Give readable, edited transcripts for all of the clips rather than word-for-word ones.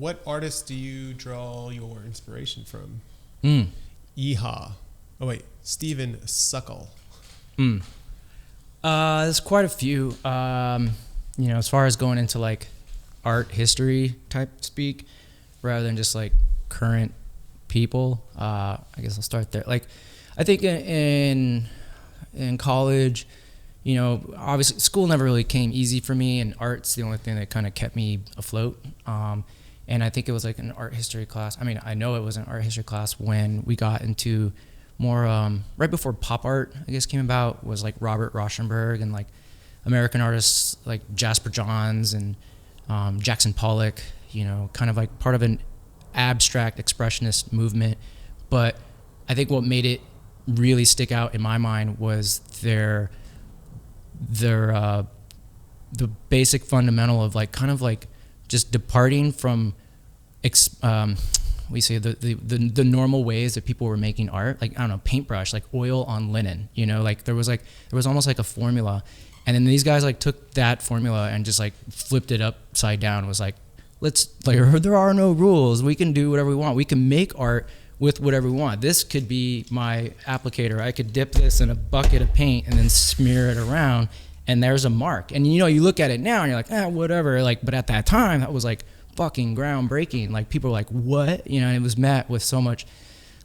what artists do you draw your inspiration from? Yeehaw. Oh wait, Stephen Suckle. There's quite a few. As far as going into like art history type speak, rather than just like current people. I guess I'll start there. Like, I think in college, obviously school never really came easy for me, and art's the only thing that kind of kept me afloat. And I think it was like an art history class. I mean, I know it was an art history class when we got into more, right before pop art, I guess, came about, was like Robert Rauschenberg and like American artists like Jasper Johns and Jackson Pollock, kind of like part of an abstract expressionist movement. But I think what made it really stick out in my mind was the basic fundamental of like kind of like just departing from the normal ways that people were making art, like, I don't know, paintbrush, like oil on linen, like there was almost like a formula. And then these guys like took that formula and just like flipped it upside down. It was like, there are no rules. We can do whatever we want. We can make art with whatever we want. This could be my applicator. I could dip this in a bucket of paint and then smear it around, and there's a mark. And you look at it now and you're like, whatever. Like, but at that time, that was like fucking groundbreaking. Like, people were like, what? And it was met with so much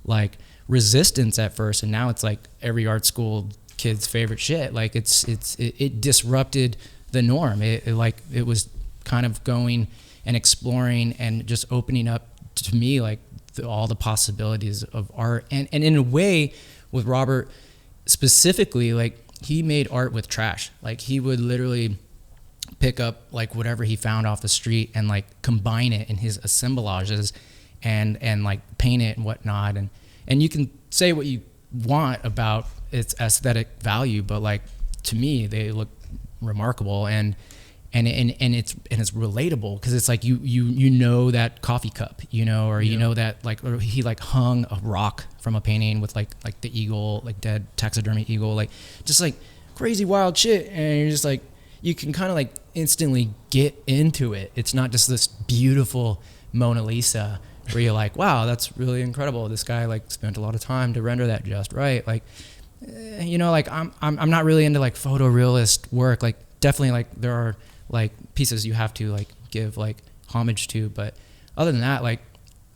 like resistance at first, and now it's like every art school kid's favorite shit. Like, it disrupted the norm. It was kind of going and exploring and just opening up to me like all the possibilities of art. And in a way, with Robert specifically, like, he made art with trash. Like, he would literally pick up like whatever he found off the street and like combine it in his assemblages and like paint it and whatnot. And you can say what you want about its aesthetic value, but like, to me, they look remarkable, and it's relatable, because it's like you know that coffee cup, or that like, or he like hung a rock from a painting with like the eagle, like dead taxidermy eagle, like just like crazy wild shit. And you're just like, you can kind of like instantly get into it. It's not just this beautiful Mona Lisa where you're like, wow, that's really incredible. This guy like spent a lot of time to render that just right. Like, like I'm not really into like photorealist work. Like, definitely like there are like pieces you have to like give like homage to, but other than that, like,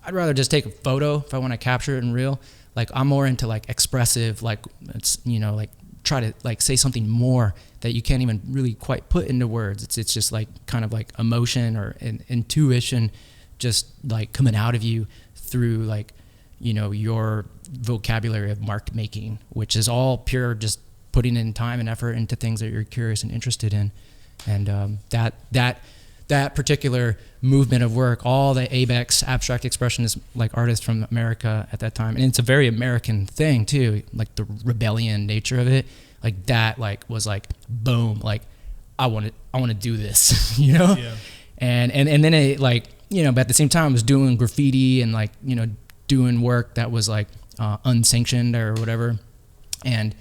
I'd rather just take a photo if I want to capture it in real. Like, I'm more into like expressive, like, it's like try to like say something more that you can't even really quite put into words. It's just like kind of like emotion or intuition just like coming out of you through like your vocabulary of mark making, which is all pure just putting in time and effort into things that you're curious and interested in. And that particular movement of work, all the ABEX, abstract expressionist like artists from America at that time, and it's a very American thing too, like the rebellion nature of it, like that like was like boom, like I want to do this, Yeah. And then it like, but at the same time I was doing graffiti and like, doing work that was like unsanctioned or whatever, and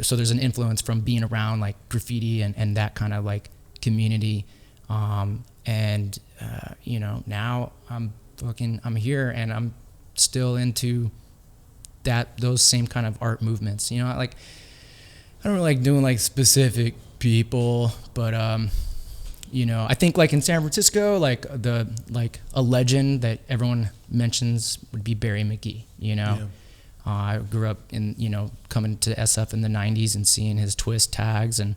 so there's an influence from being around like graffiti and that kind of like community, now I'm here and I'm still into those same kind of art movements. Like, I don't really like doing like specific people, but I think like in San Francisco, like a legend that everyone mentions would be Barry McGee. Yeah. I grew up in, coming to SF in the 90s and seeing his twist tags and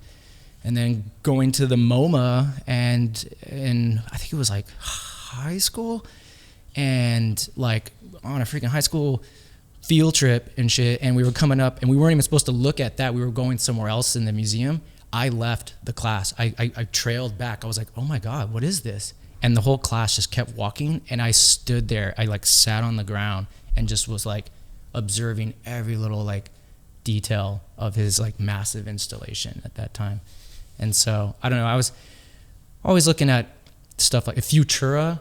then going to the MoMA and I think it was like high school, and like on a freaking high school field trip and shit, and we were coming up and we weren't even supposed to look at that. We were going somewhere else in the museum. I left the class. I trailed back. I was like, oh my God, what is this? And the whole class just kept walking, and I stood there. I like sat on the ground and just was like observing every little like detail of his like massive installation at that time. And so I don't know, I was always looking at stuff like Futura,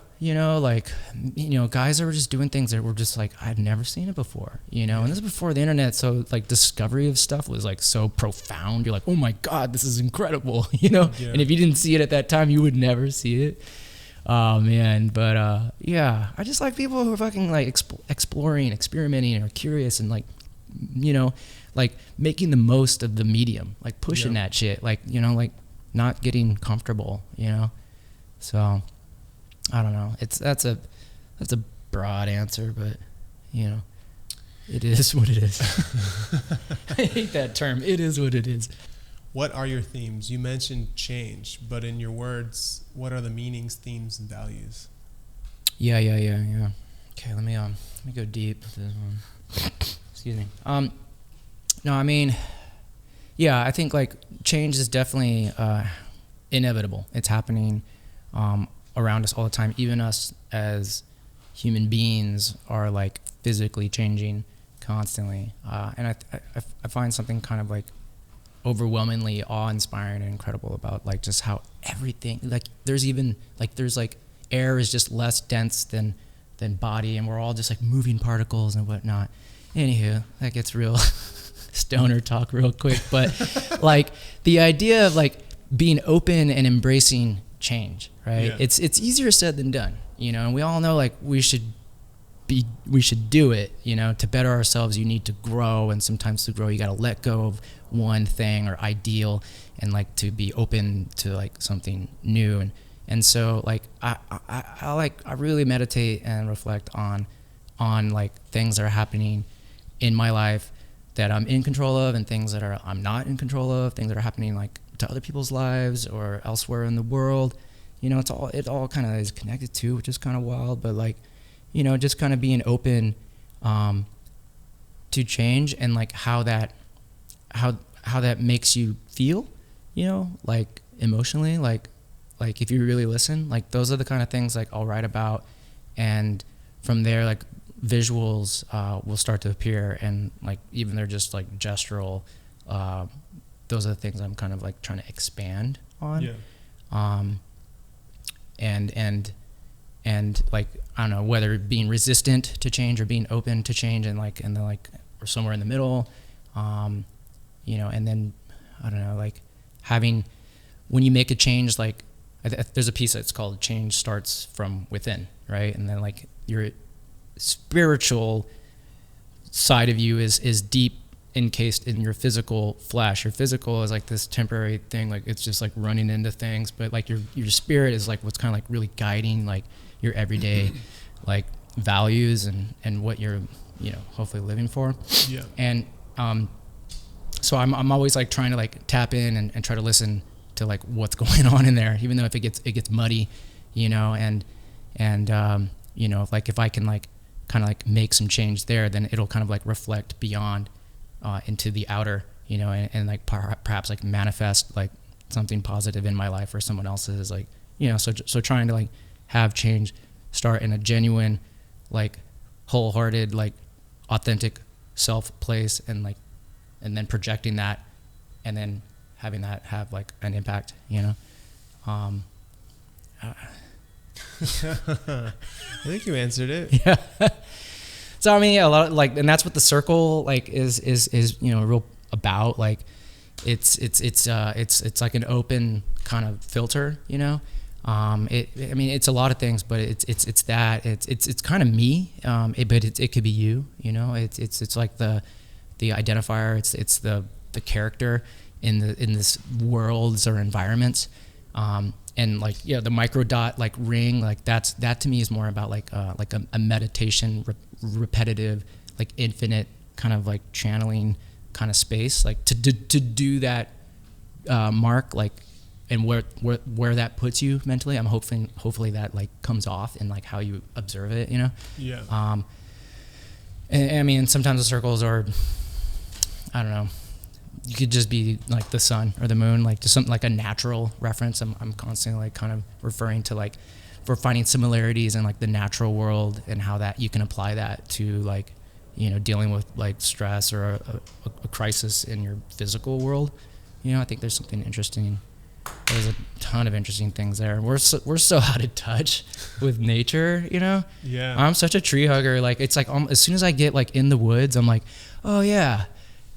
guys that were just doing things that were just like, I've never seen it before, and this is before the internet, so like discovery of stuff was like so profound. You're like, oh my God, this is incredible, And if you didn't see it at that time, you would never see it. Oh man, but yeah, I just like people who are fucking like exploring, experimenting, or curious, and like, you know, like making the most of the medium, like pushing that shit, like, you know, like not getting comfortable, you know. So I don't know. That's a broad answer, but you know, it is what it is. I hate that term. It is what it is. What are your themes? You mentioned change, but in your words, what are the meanings, themes, and values? Yeah. Okay, let me go deep with this one. Excuse me. No, I mean, yeah, I think like change is definitely inevitable. It's happening around us all the time. Even us as human beings are like physically changing constantly, and I find something kind of like overwhelmingly awe-inspiring and incredible about like just how everything, like there's like air is just less dense than body, and we're all just like moving particles and whatnot. Anywho, that gets real stoner talk real quick, but like the idea of like being open and embracing change, right? Yeah. It's easier said than done, you know, and we all know like we should do it, you know. To better ourselves, you need to grow, and sometimes to grow you got to let go of one thing or ideal, and like to be open to like something new. And so like I really meditate and reflect on like things that are happening in my life that I'm in control of, and things that I'm not in control of, things that are happening like to other people's lives or elsewhere in the world. You know, it all kind of is connected too, which is kind of wild. But like, you know, just kind of being open to change, and like how that makes you feel, you know, like emotionally, like if you really listen, like those are the kind of things like I'll write about, and from there like visuals will start to appear, and like even they're just like gestural, those are the things I'm kind of like trying to expand on. Yeah. And like, I don't know, whether being resistant to change or being open to change, and then like, or somewhere in the middle, you know, and then, I don't know, like having, when you make a change, like there's a piece that's called Change Starts From Within, right? And then like your spiritual side of you is deep encased in your physical flesh. Your physical is like this temporary thing, like it's just like running into things, but like your spirit is like what's kind of like really guiding like your everyday like values and what you're, you know, hopefully living for. Yeah. And so I'm always like trying to like tap in and try to listen to like what's going on in there, even though if it gets muddy, you know, and you know, like if I can like kind of like make some change there, then it'll kind of like reflect beyond into the outer, you know, and like perhaps like manifest like something positive in my life or someone else's, like, you know, so trying to like have change start in a genuine, like wholehearted, like authentic self place, and like, and then projecting that, and then having that have like an impact, you know. I think you answered it. Yeah. So I mean, yeah, a lot of, like, and that's what the circle like is you know real about. Like, it's like an open kind of filter, you know. I mean, it's a lot of things, but it's kind of me. But it could be you, you know. It's like the identifier. It's the character in this worlds or environments. And like, yeah, the micro dot like ring, like that to me is more about like a meditation, repetitive, like infinite kind of like channeling kind of space, like to do that mark, like, and where that puts you mentally. I'm hopefully that like comes off in like how you observe it, you know. Yeah. And I mean, sometimes the circles are, I don't know, you could just be like the sun or the moon, like just something like a natural reference. I'm constantly like kind of referring to like, we're finding similarities in like the natural world, and how that you can apply that to like, you know, dealing with like stress or a crisis in your physical world. You know, I think there's something interesting. There's a ton of interesting things there. We're so out of touch with nature, you know. Yeah. I'm such a tree hugger. Like, it's like as soon as I get like in the woods, I'm like, oh yeah,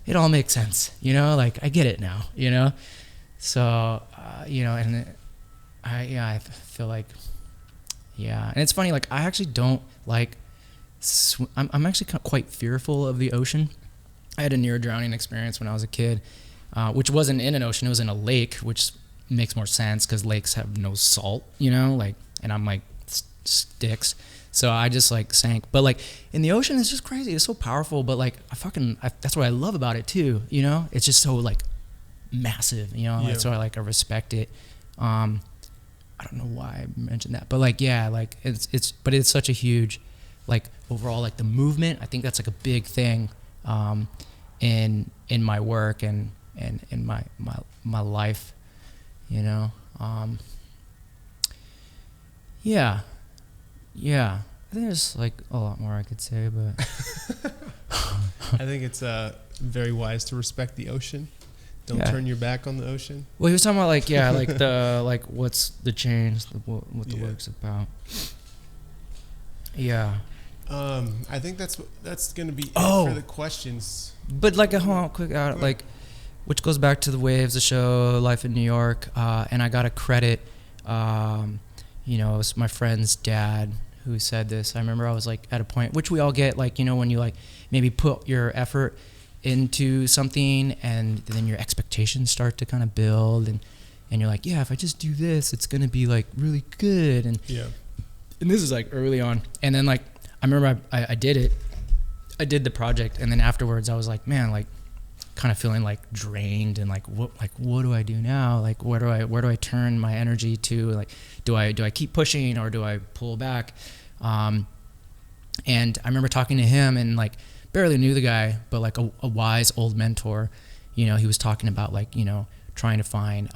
it all makes sense, you know, like I get it now, you know. So you know, and I feel like Yeah. And it's funny, like, I actually don't like, I'm actually quite fearful of the ocean. I had a near drowning experience when I was a kid, which wasn't in an ocean, it was in a lake, which makes more sense because lakes have no salt, you know, like, and I'm like sticks. So I just like sank. But like in the ocean, it's just crazy. It's so powerful. But like that's what I love about it too. You know, it's just so like massive. You know, so I respect it. I don't know why I mentioned that, but like like it's such a huge like overall like the movement. I think that's like a big thing in my work and in my life. You know. Yeah. I think there's like a lot more I could say, but I think it's very wise to respect the ocean. Don't turn your back on the ocean. Well, he was talking about like like the like what's the change, what the work's about. Yeah. I think that's gonna be it for the questions. But like hold on, quick like, which goes back to the waves, the show, Life in New York, and I got to credit. You know, it was my friend's dad who said this. I remember I was like at a point, which we all get, like, you know, when you like maybe put your effort into something and then your expectations start to kind of build and you're like, yeah, if I just do this, it's going to be like really good. And this is like early on. And then like, I remember I did it. I did the project. And then afterwards I was like, man, like kind of feeling like drained and like what do I do now? Like where do I turn my energy to? Like do I keep pushing or do I pull back? And I remember talking to him and like barely knew the guy, but like a wise old mentor, you know, he was talking about like, you know, trying to find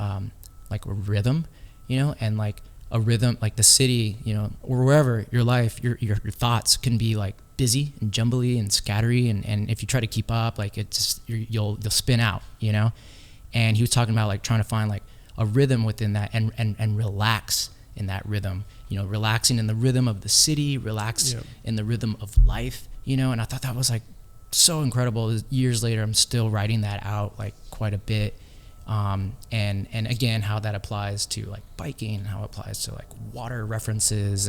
like a rhythm, you know, and like a rhythm, like the city, you know, or wherever your life, your thoughts can be like busy and jumbly and scattery, and if you try to keep up, like it's you'll spin out, you know. And he was talking about like trying to find like a rhythm within that and relax in that rhythm, you know, relaxing in the rhythm of the city, relax in the rhythm of life, you know. And I thought that was like so incredible. Years later, I'm still writing that out like quite a bit. And again, how that applies to like biking and how it applies to like water references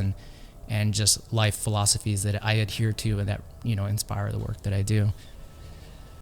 and just life philosophies that I adhere to and that, you know, inspire the work that I do.